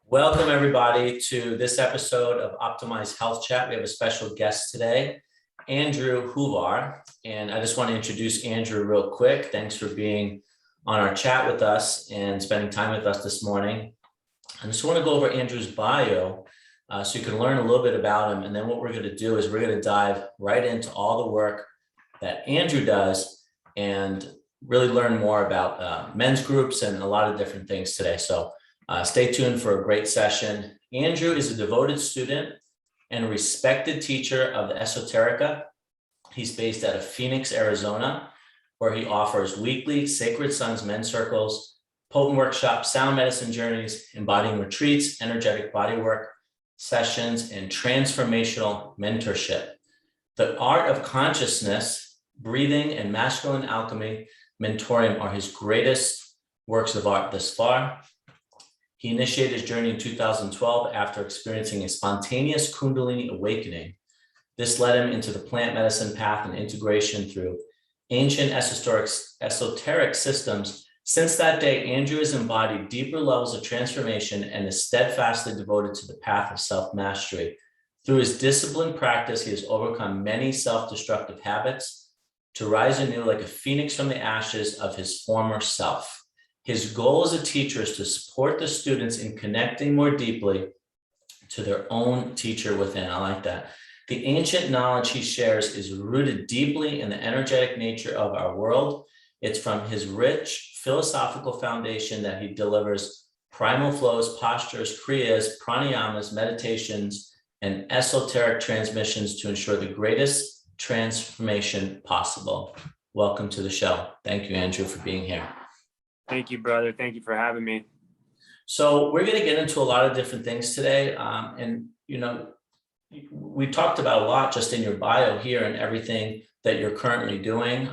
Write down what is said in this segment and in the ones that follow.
Welcome, everybody, to this episode of Optimyze Health Chat. We have a special guest today, Andrew Huvaere. And I just want to introduce Andrew real quick. Thanks for being on our chat with us and spending time with us this morning. I just want to go over Andrew's bio so you can learn a little bit about him. And then what we're going to do is we're going to dive right into all the work that Andrew does and really learn more about men's groups and a lot of different things today. So stay tuned for a great session. Andrew is a devoted student and a respected teacher of the esoterica. He's based out of Phoenix, Arizona, where he offers weekly Sacred Sons men's circles, potent workshops, sound medicine journeys, embodying retreats, energetic bodywork sessions, and transformational mentorship. The art of consciousness, breathing, and masculine alchemy, Mentorium are his greatest works of art thus far. He initiated his journey in 2012 after experiencing a spontaneous Kundalini awakening. This led him into the plant medicine path and integration through ancient esoteric systems. Since that day, Andrew has embodied deeper levels of transformation and is steadfastly devoted to the path of self-mastery. Through his disciplined practice, he has overcome many self-destructive habits to rise anew like a phoenix from the ashes of his former self. His goal as a teacher is to support the students in connecting more deeply to their own teacher within. I like that. The ancient knowledge he shares is rooted deeply in the energetic nature of our world. It's from his rich philosophical foundation that he delivers primal flows, postures, kriyas, pranayamas, meditations, and esoteric transmissions to ensure the greatest transformation possible. Welcome to the show. Thank you, Andrew, for being here. Thank you, brother. Thank you for having me. So we're going to get into a lot of different things today. And, you know, we talked about a lot just in your bio here and everything that you're currently doing.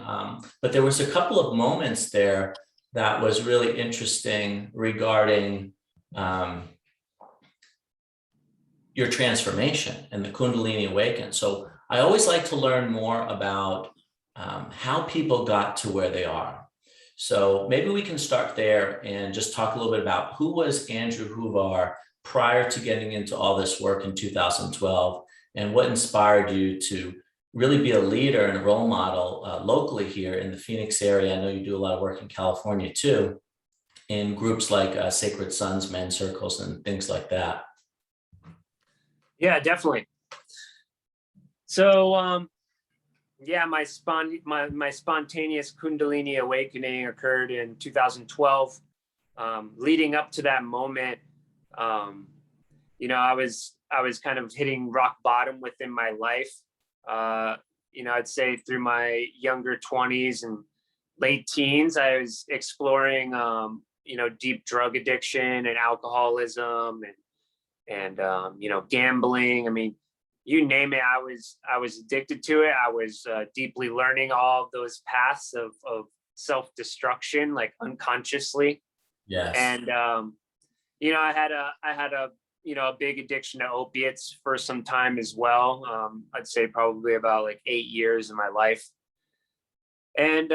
But there was a couple of moments there that was really interesting regarding your transformation and the Kundalini awaken. So I always like to learn more about how people got to where they are. So maybe we can start there and just talk a little bit about who was Andrew Huvaere prior to getting into all this work in 2012, and what inspired you to really be a leader and a role model locally here in the Phoenix area. I know you do a lot of work in California too, in groups like Sacred Sons men's circles and things like that. Yeah, definitely. So, yeah, my spontaneous Kundalini awakening occurred in 2012. Leading up to that moment, you know, I was kind of hitting rock bottom within my life. You know, I'd say through my younger 20s and late teens, I was exploring, you know, deep drug addiction and alcoholism and you know, gambling. I mean, you name it, I was addicted to it. I was deeply learning all of those paths of self-destruction, like unconsciously. Yes. And you know, I had a you know, a big addiction to opiates for some time as well. I'd say probably about like 8 years of my life. And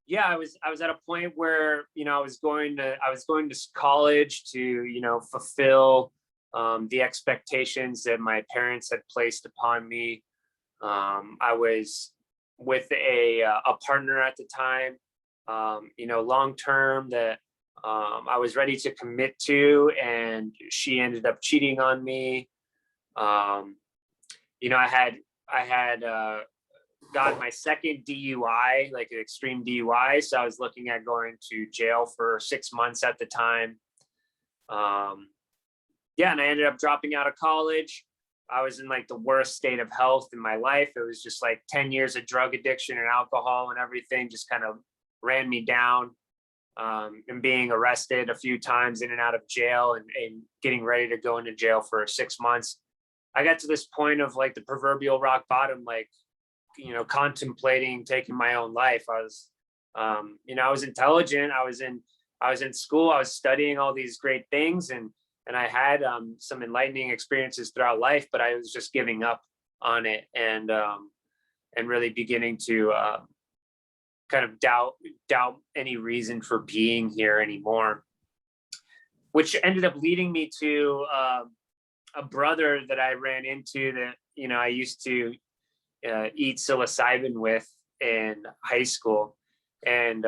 yeah, I was at a point where, you know, I was going to college to, you know, fulfill the expectations that my parents had placed upon me. I was with a partner at the time, you know, long term, that I was ready to commit to, and she ended up cheating on me. You know, I had got my second DUI, like an extreme DUI, so I was looking at going to jail for 6 months at the time. Yeah, and I ended up dropping out of college. I was in like the worst state of health in my life. It was just like 10 years of drug addiction and alcohol and everything just kind of ran me down. And being arrested a few times in and out of jail and getting ready to go into jail for 6 months. I got to this point of like the proverbial rock bottom, like, you know, contemplating taking my own life. I was, you know, I was intelligent. I was in school. I was studying all these great things, and I had some enlightening experiences throughout life, but I was just giving up on it and really beginning to kind of doubt any reason for being here anymore. which ended up leading me to a brother that I ran into that, I used to eat psilocybin with in high school. And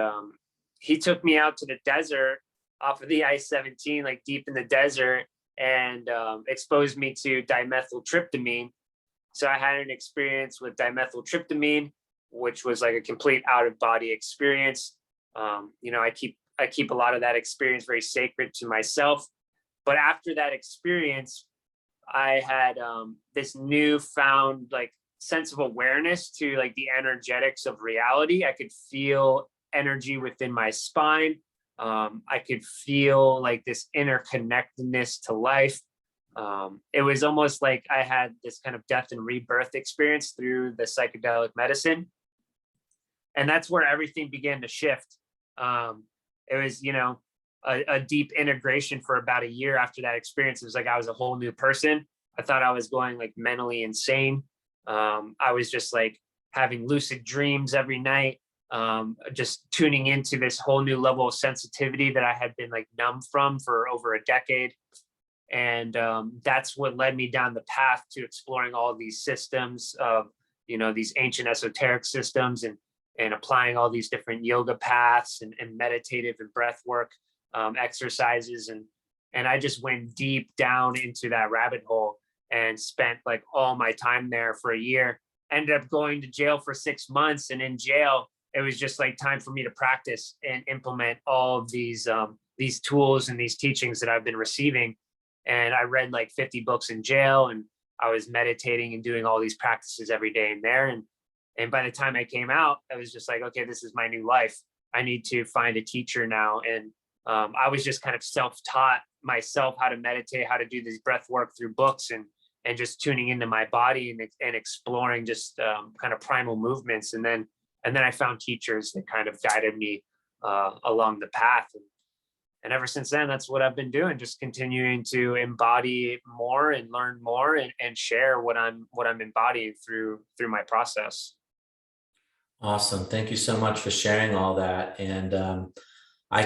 he took me out to the desert off of the I-17, like deep in the desert, and exposed me to dimethyltryptamine. So I had an experience with dimethyltryptamine, which was like a complete out of body experience. I keep a lot of that experience very sacred to myself. But after that experience, I had this newfound like sense of awareness to like the energetics of reality. I could feel energy within my spine. I could feel like this interconnectedness to life. It was almost like I had this kind of death and rebirth experience through the psychedelic medicine. And that's where everything began to shift. It was, a deep integration for about a year after that experience. It was like I was a whole new person. I thought I was going like mentally insane. I was just like having lucid dreams every night, just tuning into this whole new level of sensitivity that I had been like numb from for over a decade. And that's what led me down the path to exploring all of these systems of, these ancient esoteric systems and applying all these different yoga paths and meditative and breath work exercises. And I just went deep down into that rabbit hole and spent like all my time there for a year. Ended up going to jail for 6 months. And in jail, it was just like time for me to practice and implement all of these tools and these teachings that I've been receiving. And I read like 50 books in jail, and I was meditating and doing all these practices every day in there. And by the time I came out, I was just like, okay, this is my new life. I need to find a teacher now. And I was just kind of self-taught myself how to meditate, how to do this breath work through books and just tuning into my body and exploring just kind of primal movements. And then I found teachers that kind of guided me along the path. And ever since then, that's what I've been doing, just continuing to embody more and learn more and share what I'm embodying through my process. Awesome. Thank you so much for sharing all that. And I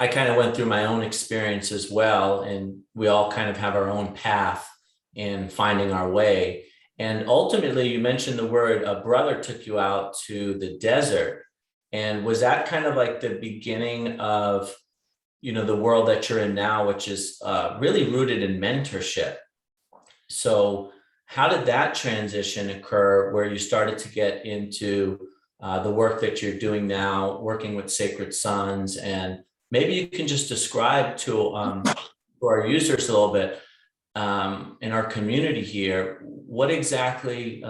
kind of went through my own experience as well, and we all kind of have our own path in finding our way. And ultimately, you mentioned the word a brother took you out to the desert. And was that kind of like the beginning of, the world that you're in now, which is really rooted in mentorship? So how did that transition occur where you started to get into the work that you're doing now, working with sacred sons? And maybe you can just describe to our users a little bit in our community here, what exactly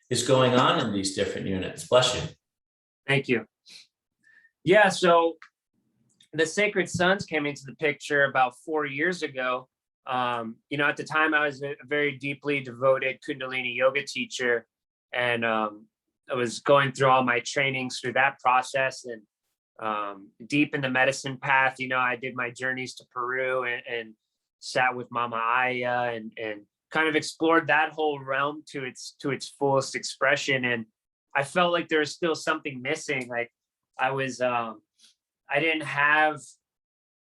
is going on in these different units. Bless you. Thank you. Yeah, so the Sacred Sons came into the picture about 4 years ago. At the time I was a very deeply devoted Kundalini yoga teacher, and I was going through all my trainings through that process and deep in the medicine path. I did my journeys to Peru and sat with Mama Aya and kind of explored that whole realm to its fullest expression. And I felt like there was still something missing. Like I didn't have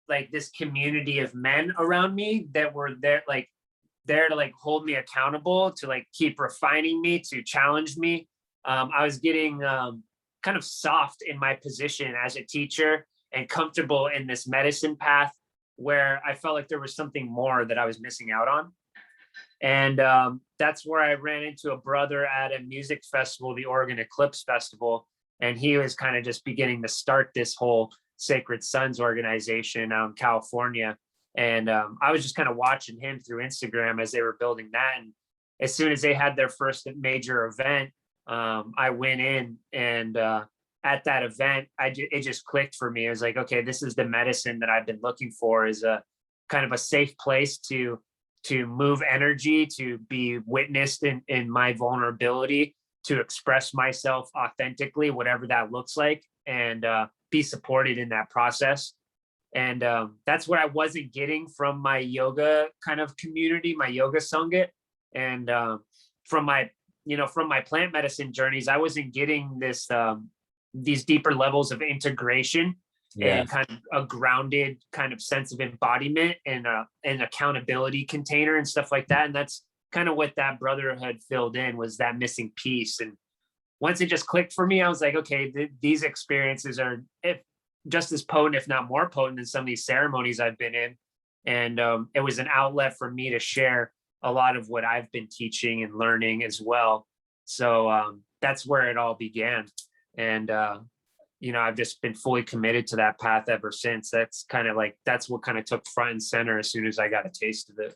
like this community of men around me that were there to like hold me accountable, to like keep refining me, to challenge me. I was getting kind of soft in my position as a teacher and comfortable in this medicine path where I felt like there was something more that I was missing out on. And that's where I ran into a brother at a music festival, the Oregon Eclipse Festival. And he was kind of just beginning to start this whole Sacred Sons organization out in California. And I was just kind of watching him through Instagram as they were building that. And as soon as they had their first major event, I went in, and at that event, it just clicked for me. It was like, okay, this is the medicine that I've been looking for, is a kind of a safe place to move energy, to be witnessed in my vulnerability, to express myself authentically, whatever that looks like, and be supported in that process. And that's what I wasn't getting from my yoga kind of community, my yoga sangha. And from my plant medicine journeys, I wasn't getting these deeper levels of integration and kind of a grounded kind of sense of embodiment and an accountability container and stuff like that. And that's kind of what that brotherhood filled in, was that missing piece. And once it just clicked for me, I was like, okay, these experiences are just as potent, if not more potent, than some of these ceremonies I've been in. And it was an outlet for me to share a lot of what I've been teaching and learning as well. So that's where it all began. And I've just been fully committed to that path ever since. That's what kind of took front and center as soon as I got a taste of it.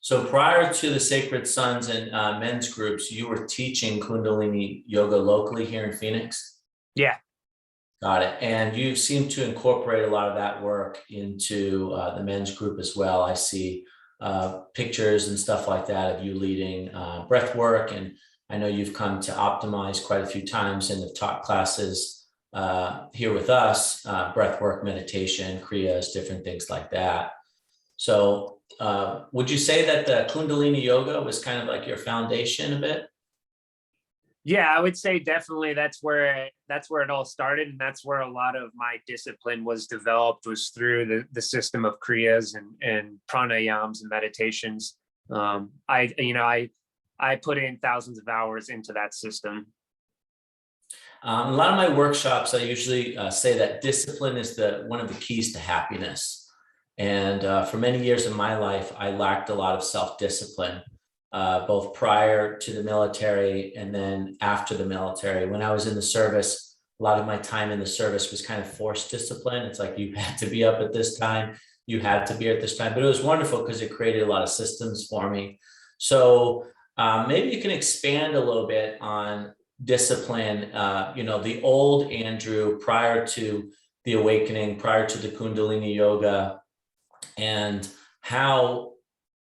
So prior to the Sacred Sons and men's groups, you were teaching Kundalini yoga locally here in Phoenix? Yeah. Got it. And you seem to incorporate a lot of that work into the men's group as well. I see pictures and stuff like that of you leading breath work. And I know you've come to Optimyze quite a few times and have taught classes here with us, breath work, meditation, kriyas, different things like that. So would you say that the Kundalini yoga was kind of like your foundation a bit? Yeah, I would say definitely that's where it all started, and that's where a lot of my discipline was developed, was through the system of kriyas and pranayams and meditations. I put in thousands of hours into that system. A lot of my workshops, I usually say that discipline is one of the keys to happiness. And for many years in my life, I lacked a lot of self-discipline, both prior to the military and then after the military. When I was in the service, a lot of my time in the service was kind of forced discipline. It's like you had to be up at this time, you had to be at this time, but it was wonderful because it created a lot of systems for me. So maybe you can expand a little bit on discipline, the old Andrew prior to the awakening, prior to the Kundalini yoga, and how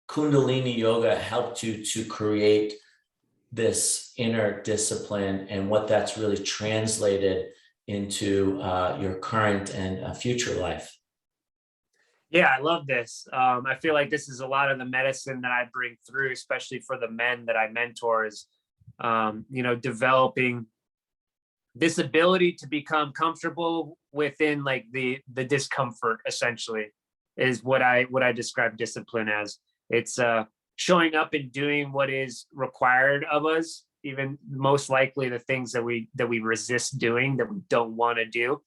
Kundalini yoga helped you to create this inner discipline and what that's really translated into your current and future life. Yeah, I love this. I feel like this is a lot of the medicine that I bring through, especially for the men that I mentor, is developing this ability to become comfortable within like the discomfort, essentially, is what I describe discipline as. It's showing up and doing what is required of us, even most likely the things that we resist doing, that we don't want to do.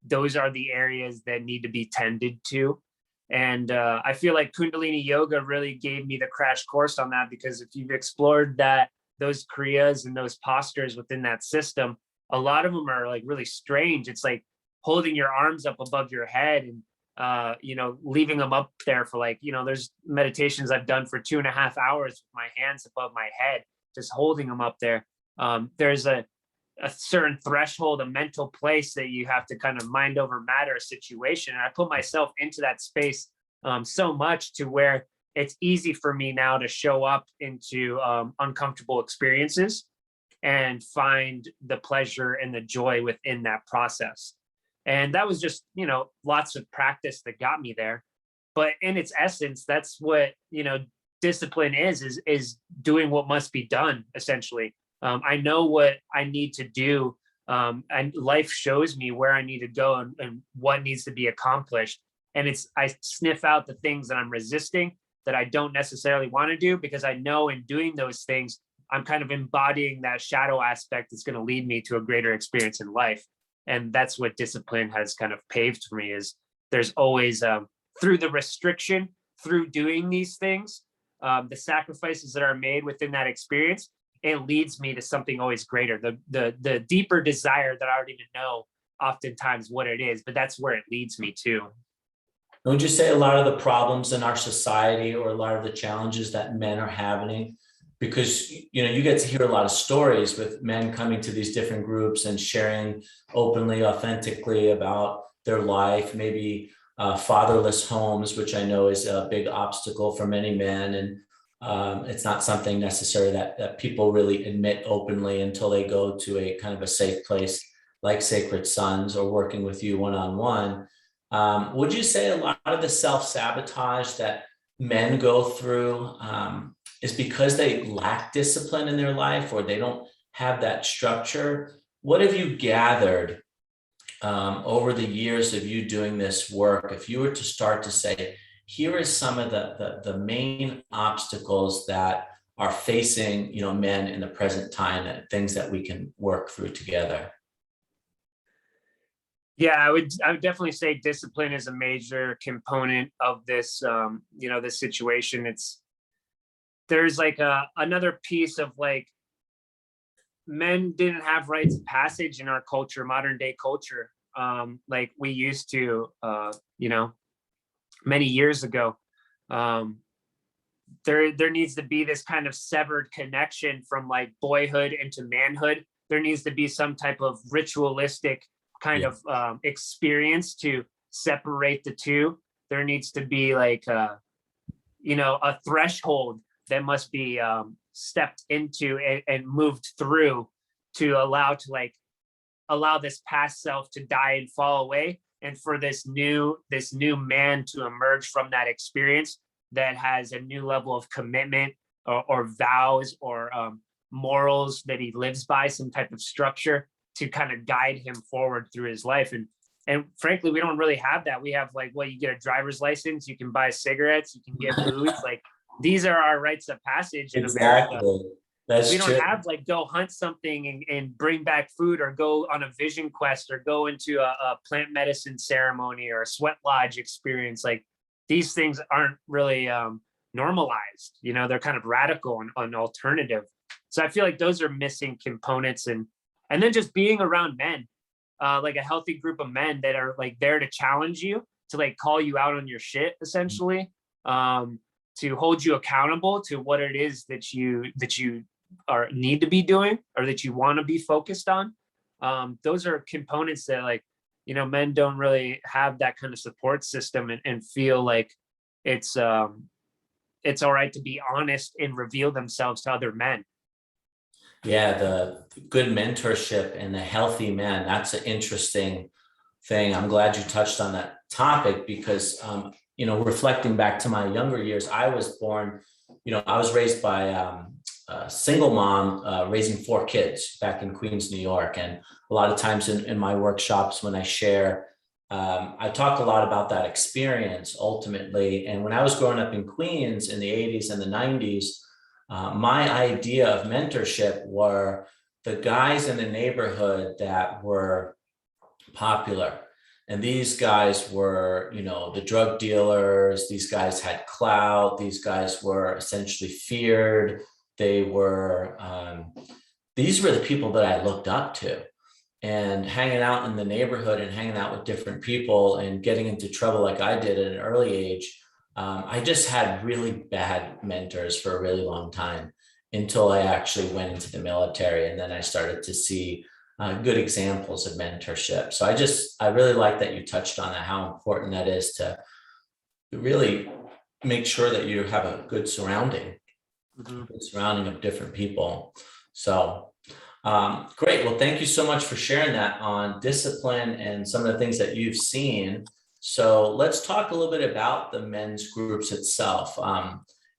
Those are the areas that need to be tended to. And I feel like Kundalini yoga really gave me the crash course on that, because if you've explored those kriyas and those postures within that system, a lot of them are like really strange. It's like holding your arms up above your head and leaving them up there for there's meditations I've done for 2.5 hours with my hands above my head, just holding them up there. There's a certain threshold, a mental place that you have to kind of mind over matter situation. And I put myself into that space so much to where it's easy for me now to show up into uncomfortable experiences and find the pleasure and the joy within that process. And that was just, lots of practice that got me there. But in its essence, that's what, discipline is doing what must be done, essentially. I know what I need to do, and life shows me where I need to go and what needs to be accomplished. And I sniff out the things that I'm resisting, that I don't necessarily want to do, because I know in doing those things, I'm kind of embodying that shadow aspect that's going to lead me to a greater experience in life. And that's what discipline has kind of paved for me, is there's always, through the restriction, through doing these things, the sacrifices that are made within that experience, it leads me to something always greater. The deeper desire that I don't even know oftentimes what it is, but that's where it leads me to. Would you say a lot of the problems in our society, or a lot of the challenges that men are having, because you get to hear a lot of stories with men coming to these different groups and sharing openly, authentically about their life, maybe fatherless homes, which I know is a big obstacle for many men, and it's not something necessarily that people really admit openly until they go to a kind of a safe place like Sacred Sons or working with you one-on-one. Would you say a lot of the self-sabotage that men go through is because they lack discipline in their life, or they don't have that structure? What have you gathered over the years of you doing this work, if you were to start to say, here is some of the main obstacles that are facing, men in the present time, and things that we can work through together? Yeah, I would definitely say discipline is a major component of this, this situation. There's like another piece of like, men didn't have rites of passage in our culture, modern day culture, like we used to, many years ago. There needs to be this kind of severed connection from like boyhood into manhood. There needs to be some type of ritualistic kind of experience to separate the two. There needs to be like a threshold that must be stepped into and moved through to allow this past self to die and fall away, and for this new man to emerge from that experience that has a new level of commitment or vows or morals that he lives by, some type of structure to kind of guide him forward through his life. And frankly, we don't really have that. We have you get a driver's license, you can buy cigarettes, you can get booze. Like, these are our rites of passage in America. That's we don't true. have go hunt something and bring back food, or go on a vision quest, or go into a plant medicine ceremony or a sweat lodge experience. Like, these things aren't really normalized. They're kind of radical and alternative. So I feel like those are missing components. And then just being around men, like a healthy group of men that are like there to challenge you, to call you out on your shit, essentially, to hold you accountable to what it is that you need to be doing, or that you want to be focused on. Those are components that men don't really have that kind of support system, and feel like it's all right to be honest and reveal themselves to other men. Yeah, the good mentorship and the healthy man, that's an interesting thing. I'm glad you touched on that topic because, reflecting back to my younger years, I was born, I was raised by a single mom, raising 4 kids back in Queens, New York. And a lot of times in my workshops, when I share, I talk a lot about that experience ultimately. And when I was growing up in Queens in the 80s and the 90s, my idea of mentorship were the guys in the neighborhood that were popular. And these guys were, the drug dealers. These guys had clout. These guys were essentially feared. These were the people that I looked up to. And hanging out in the neighborhood and hanging out with different people and getting into trouble like I did at an early age, I just had really bad mentors for a really long time until I actually went into the military. And then I started to see good examples of mentorship. So I really like that you touched on that, how important that is to really make sure that you have a good surrounding, good surrounding of different people. So great. Well, thank you so much for sharing that on discipline and some of the things that you've seen. So let's talk a little bit about the men's groups itself.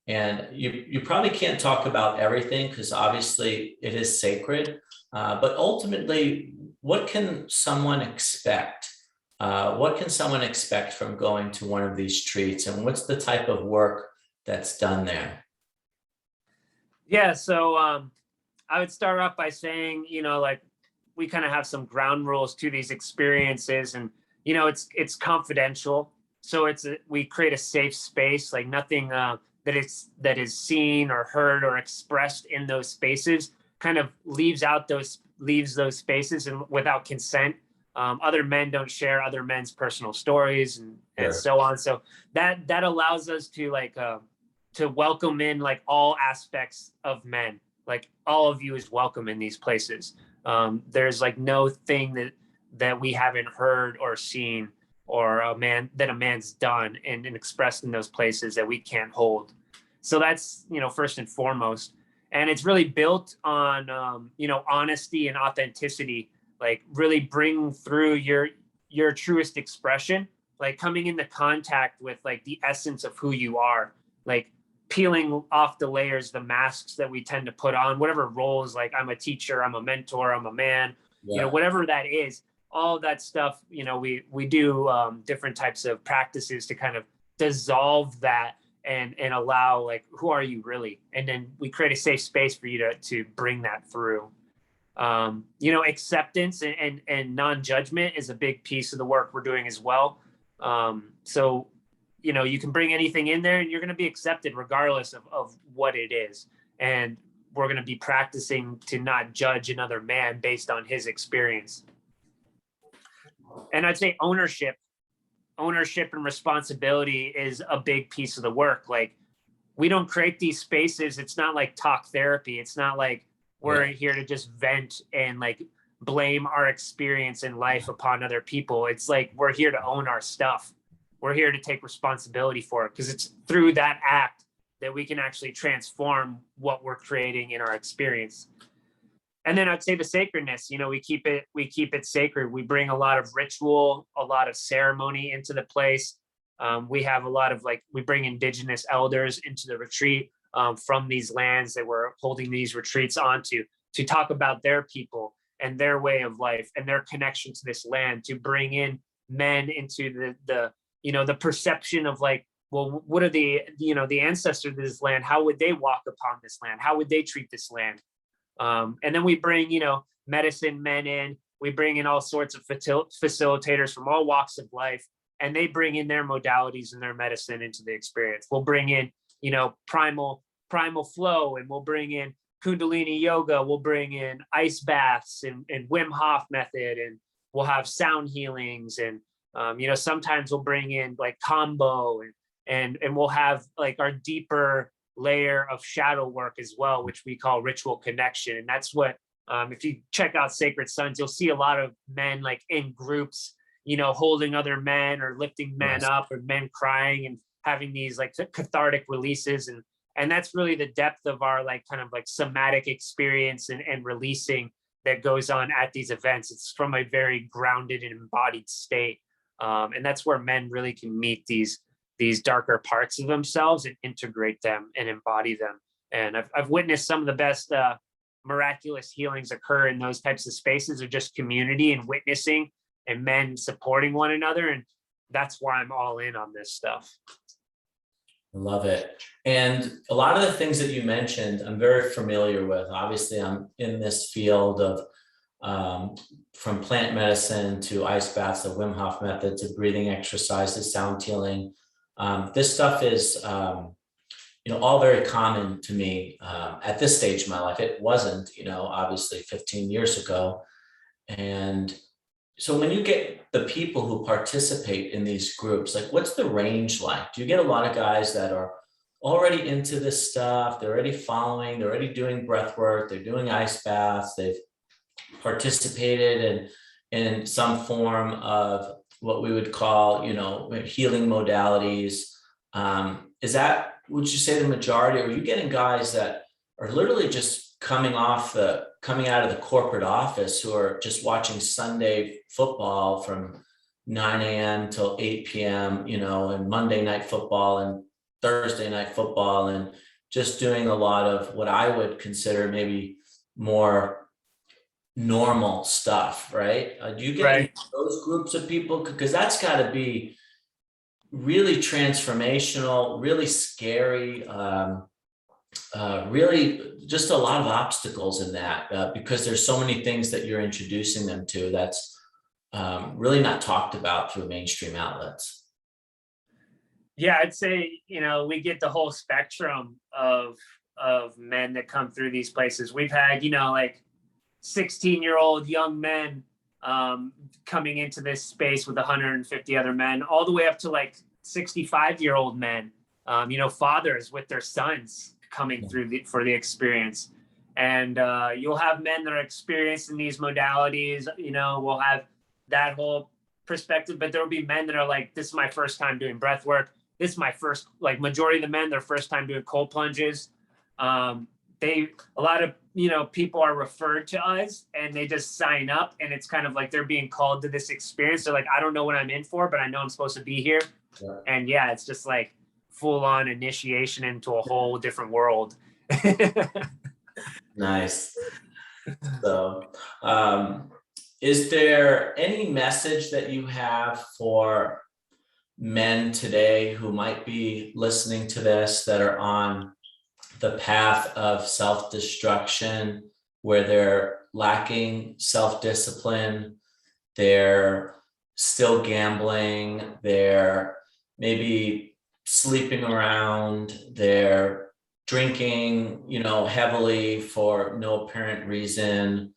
And you probably can't talk about everything because obviously it is sacred, but ultimately, what can someone expect? What can someone expect from going to one of these retreats, and what's the type of work that's done there? Yeah, so I would start off by saying, we kind of have some ground rules to these experiences, and it's confidential. So we create a safe space, like nothing that is seen or heard or expressed in those spaces kind of leaves those spaces, and without consent. Other men don't share other men's personal stories and so on. So that allows us to welcome in all aspects of men. Like, all of you is welcome in these places. There's no thing that we haven't heard or seen, or a man's done and expressed in those places that we can't hold. So that's, first and foremost. And it's really built on, honesty and authenticity, really bring through your truest expression, coming into contact with the essence of who you are, peeling off the layers, the masks that we tend to put on, whatever roles, I'm a teacher, I'm a mentor, I'm a man, whatever that is, all of that stuff, we do different types of practices to kind of dissolve that and allow, like, who are you really? And then we create a safe space for you to bring that through. Acceptance and non-judgment is a big piece of the work we're doing as well. So you can bring anything in there and you're going to be accepted regardless of what it is. And we're going to be practicing to not judge another man based on his experience. And I'd say ownership and responsibility is a big piece of the work. Like, we don't create these spaces. It's not like talk therapy. It's not like we're here to just vent and like blame our experience in life upon other people. It's like, we're here to own our stuff. We're here to take responsibility for it, because it's through that act that we can actually transform what we're creating in our experience. And then I'd say the sacredness, we keep it sacred. We bring a lot of ritual, a lot of ceremony into the place. We have a lot of, we bring indigenous elders into the retreat from these lands that we're holding these retreats onto, to talk about their people and their way of life and their connection to this land, to bring in men into the perception of, like, well, what are the ancestors of this land? How would they walk upon this land? How would they treat this land? And then we bring, medicine men in. We bring in all sorts of facilitators from all walks of life, and they bring in their modalities and their medicine into the experience. We'll bring in, primal flow, and we'll bring in Kundalini yoga. We'll bring in ice baths and Wim Hof method, and we'll have sound healings. And, sometimes we'll bring in like combo, and we'll have like our deeper layer of shadow work as well, which we call ritual connection. And that's what, if you check out Sacred Sons, you'll see a lot of men like in groups, holding other men or lifting men up, or men crying and having these like cathartic releases. And that's really the depth of our like kind of like somatic experience and releasing that goes on at these events. It's from a very grounded and embodied state. And that's where men really can meet these darker parts of themselves and integrate them and embody them. And I've witnessed some of the best miraculous healings occur in those types of spaces, of just community and witnessing and men supporting one another. And that's why I'm all in on this stuff. I love it. And a lot of the things that you mentioned, I'm very familiar with. Obviously, I'm in this field of from plant medicine to ice baths, the Wim Hof method, to breathing exercises, sound healing. This stuff is, all very common to me at this stage of my life. It wasn't, obviously 15 years ago. And so when you get the people who participate in these groups, like, what's the range like? Do you get a lot of guys that are already into this stuff? They're already following, they're already doing breath work, they're doing ice baths, they've participated in some form of what we would call, healing modalities. Is that, would you say, the majority? Or are you getting guys that are literally just coming out of the corporate office, who are just watching Sunday football from 9 a.m. till 8 p.m., and Monday night football and Thursday night football, and just doing a lot of what I would consider maybe more normal stuff, right? Do you get those groups of people? Because that's got to be really transformational, really scary, really just a lot of obstacles in that, because there's so many things that you're introducing them to that's really not talked about through mainstream outlets. Yeah, I'd say, we get the whole spectrum of men that come through these places. We've had, like 16-year-old young men coming into this space with 150 other men, all the way up to like 65-year-old men, fathers with their sons coming through for the experience. And you'll have men that are experienced in these modalities, we'll have that whole perspective, but there'll be men that are like, this is my first time doing breath work. This is my first, like, majority of the men, their first time doing cold plunges. A lot of, people are referred to us and they just sign up, and it's kind of like they're being called to this experience. They're like, I don't know what I'm in for, but I know I'm supposed to be here. Yeah. And yeah, it's just like full on initiation into a whole different world. Nice. So, is there any message that you have for men today who might be listening to this that are on the path of self-destruction, where they're lacking self-discipline, they're still gambling, they're maybe sleeping around, they're drinking, heavily for no apparent reason,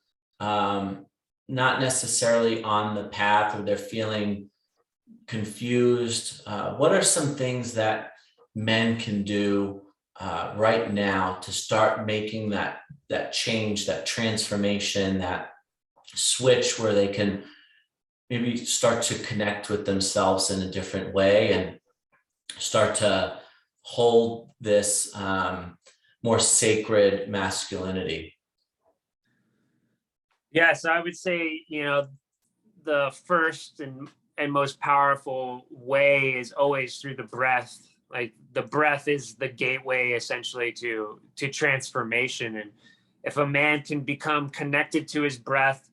not necessarily on the path, or they're feeling confused? What are some things that men can do right now to start making that change, that transformation, that switch where they can maybe start to connect with themselves in a different way and start to hold this more sacred masculinity? Yeah, so I would say, the first and most powerful way is always through the breath. Like the breath is the gateway essentially to transformation. And if a man can become connected to his breath,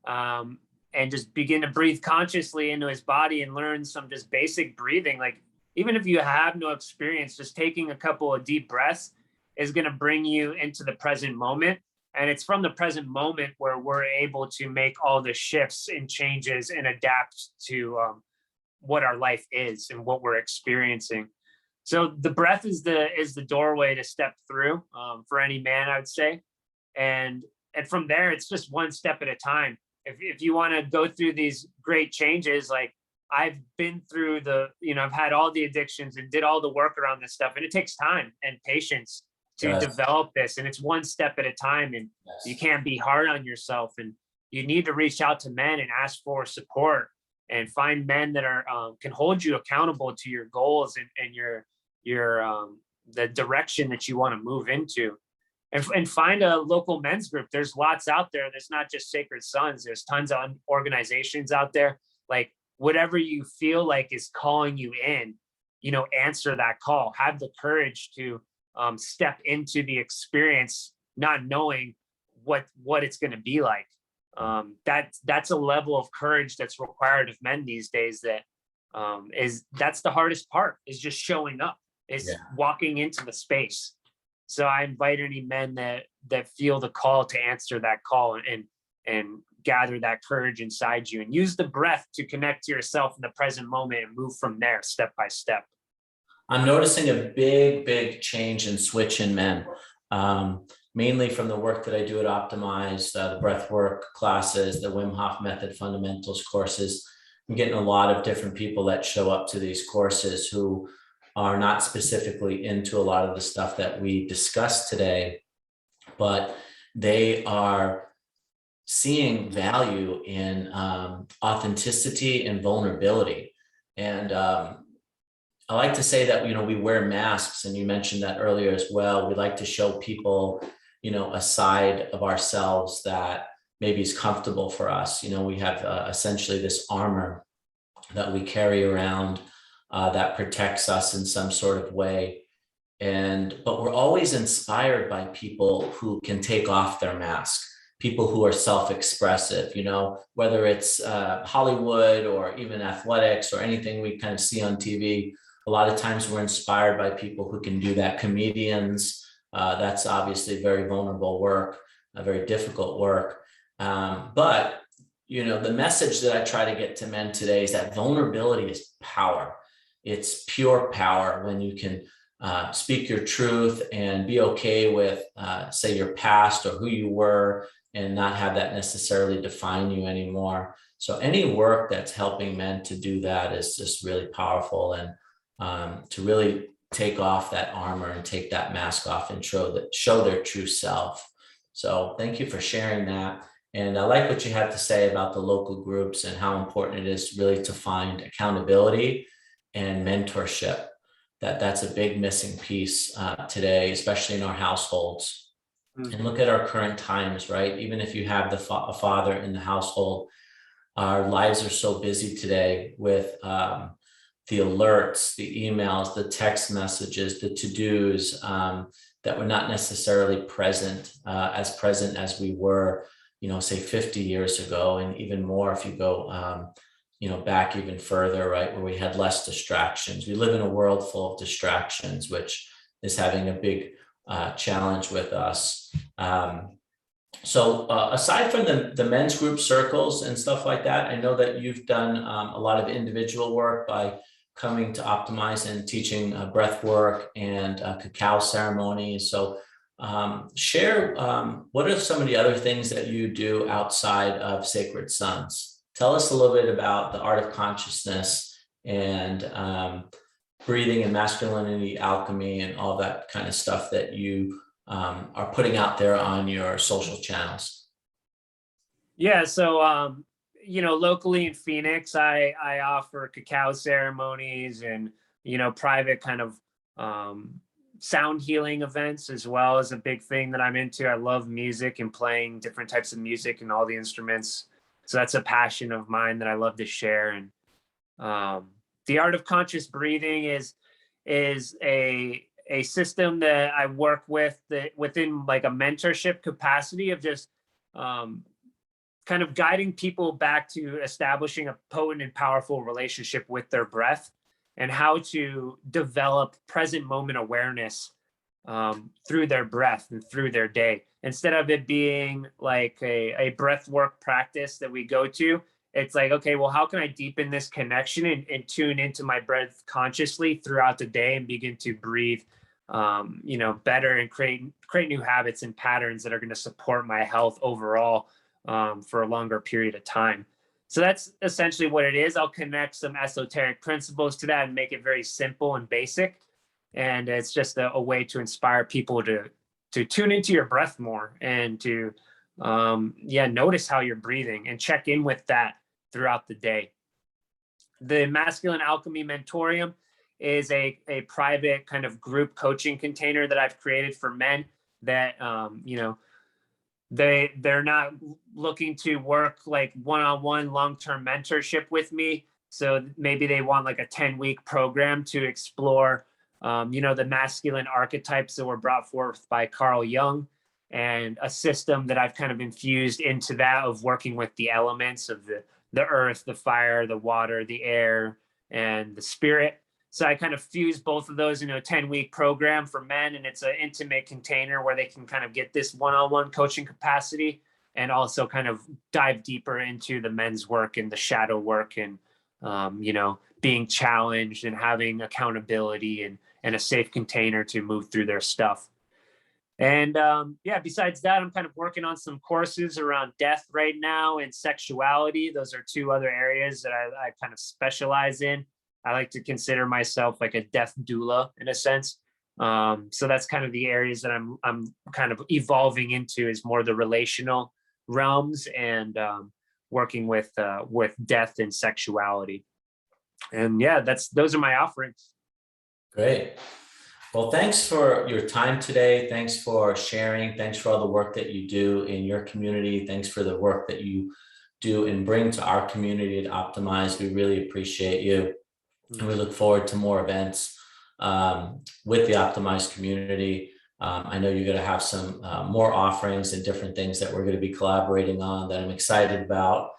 and just begin to breathe consciously into his body and learn some just basic breathing, like even if you have no experience, just taking a couple of deep breaths is going to bring you into the present moment. And it's from the present moment where we're able to make all the shifts and changes and adapt to what our life is and what we're experiencing. So the breath is the doorway to step through for any man, I would say. And from there, it's just one step at a time. If you want to go through these great changes, like I've been through I've had all the addictions and did all the work around this stuff, and it takes time and patience to develop this, and it's one step at a time, and you can't be hard on yourself, and you need to reach out to men and ask for support and find men that are can hold you accountable to your goals and your the direction that you want to move into, and find a local men's group. There's lots out there. There's not just Sacred Sons. There's tons of organizations out there. Like whatever you feel like is calling you in, answer that call. Have the courage to step into the experience, not knowing what it's going to be like. That's a level of courage that's required of men these days. That's the hardest part, is just showing up, walking into the space. So I invite any men that feel the call to answer that call and gather that courage inside you, and use the breath to connect to yourself in the present moment and move from there step by step. I'm noticing a big change and switch in men, mainly from the work that I do at Optimyze, the breathwork classes, the Wim Hof Method fundamentals courses. I'm getting a lot of different people that show up to these courses who are not specifically into a lot of the stuff that we discussed today, but they are seeing value in authenticity and vulnerability. And I like to say that, we wear masks, and you mentioned that earlier as well. We like to show people, a side of ourselves that maybe is comfortable for us. We have essentially this armor that we carry around that protects us in some sort of way. But we're always inspired by people who can take off their mask, people who are self-expressive, whether it's Hollywood or even athletics or anything we kind of see on TV. A lot of times we're inspired by people who can do that. Comedians, that's obviously very vulnerable work, very difficult work. But, the message that I try to get to men today is that vulnerability is power. It's pure power when you can speak your truth and be okay with, say, your past or who you were, and not have that necessarily define you anymore. So any work that's helping men to do that is just really powerful, and to really take off that armor and take that mask off and show their true self. So thank you for sharing that. And I like what you had to say about the local groups and how important it is really to find accountability and mentorship. That's a big missing piece today, especially in our households. And look at our current times, right? Even if you have a father in the household, our lives are so busy today with the alerts, the emails, the text messages, the to-dos, that we're not necessarily present as we were, say 50 years ago, and even more if you go, back even further, right, where we had less distractions. We live in a world full of distractions, which is having a big challenge with us. So aside from the men's group circles and stuff like that, I know that you've done a lot of individual work by coming to Optimyze and teaching breath work and cacao ceremonies. So share what are some of the other things that you do outside of Sacred Sons? Tell us a little bit about the art of consciousness and breathing and masculinity, alchemy, and all that kind of stuff that you are putting out there on your social channels. Yeah, so locally in Phoenix, I offer cacao ceremonies and private kind of sound healing events as well as a big thing that I'm into. I love music and playing different types of music and all the instruments. So that's a passion of mine that I love to share. And the art of conscious breathing is a system that I work with that within like a mentorship capacity of just kind of guiding people back to establishing a potent and powerful relationship with their breath and how to develop present moment awareness through their breath and through their day. Instead of it being like a breath work practice that we go to, it's like, okay, well, how can I deepen this connection and tune into my breath consciously throughout the day and begin to breathe better and create new habits and patterns that are going to support my health overall for a longer period of time. So that's essentially what it is. I'll connect some esoteric principles to that and make it very simple and basic. And it's just a way to inspire people to tune into your breath more and to notice how you're breathing and check in with that throughout the day. The Masculine Alchemy Mentorium is a private kind of group coaching container that I've created for men that they're not looking to work like one-on-one long-term mentorship with me. So maybe they want like a 10-week program to explore the masculine archetypes that were brought forth by Carl Jung, and a system that I've kind of infused into that of working with the elements of the earth, the fire, the water, the air, and the spirit. So I kind of fuse both of those into a 10-week program for men, and it's an intimate container where they can kind of get this one-on-one coaching capacity and also kind of dive deeper into the men's work and the shadow work and, being challenged and having accountability and a safe container to move through their stuff. And besides that, I'm kind of working on some courses around death right now and sexuality. Those are two other areas that I kind of specialize in. I like to consider myself like a death doula in a sense. So that's kind of the areas that I'm kind of evolving into, is more the relational realms and working with death and sexuality. And those are my offerings. Great. Well, thanks for your time today. Thanks for sharing. Thanks for all the work that you do in your community. Thanks for the work that you do and bring to our community at Optimyze. We really appreciate you. And we look forward to more events with the Optimyze community. I know you're going to have some more offerings and different things that we're going to be collaborating on that I'm excited about.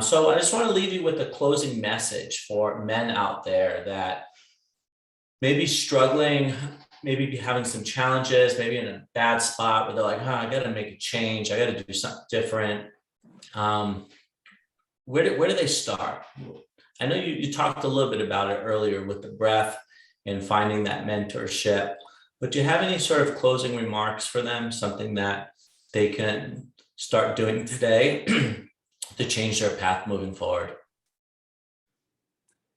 So I just want to leave you with a closing message for men out there that maybe struggling, maybe be having some challenges, maybe in a bad spot where they're like, I got to make a change. I got to do something different. Where do they start? I know you talked a little bit about it earlier with the breath and finding that mentorship, but do you have any sort of closing remarks for them, something that they can start doing today to change their path moving forward?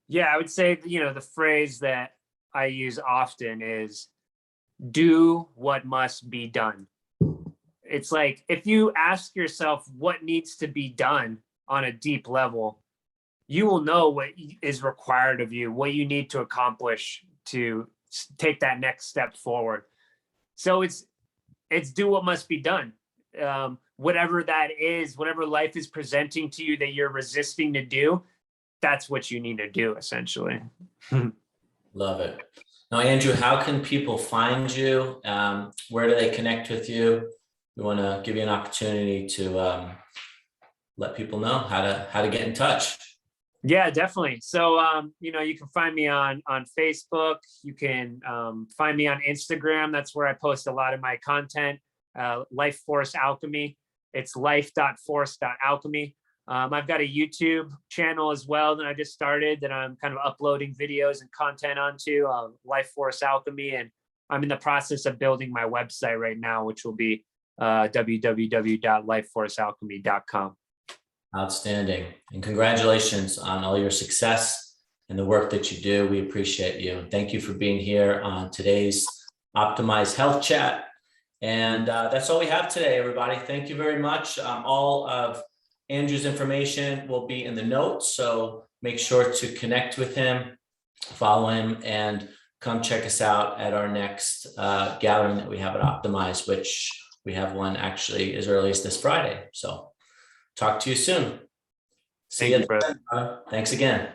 Yeah, I would say, the phrase that I use often is do what must be done. It's like, if you ask yourself what needs to be done on a deep level, you will know what is required of you, what you need to accomplish to take that next step forward. So it's do what must be done. Whatever that is, whatever life is presenting to you that you're resisting to do, that's what you need to do, essentially. Love it. Now, Andrew, how can people find you? Where do they connect with you? we want to give you an opportunity to let people know how to get in touch. Yeah, definitely. So, you know, you can find me on Facebook. You can find me on Instagram. That's where I post a lot of my content. Life Force Alchemy. It's life.force.alchemy. I've got a YouTube channel as well that I just started that I'm kind of uploading videos and content onto, Life Force Alchemy. And I'm in the process of building my website right now, which will be www.lifeforcealchemy.com. Outstanding. And congratulations on all your success and the work that you do. We appreciate you. Thank you for being here on today's Optimyze Health Chat. And that's all we have today, everybody. Thank you very much. All of Andrew's information will be in the notes, so make sure to connect with him, follow him, and come check us out at our next gathering that we have at Optimyze, which we have one actually as early as this Friday. So talk to you soon. See you. Thank you, brother. Thanks again.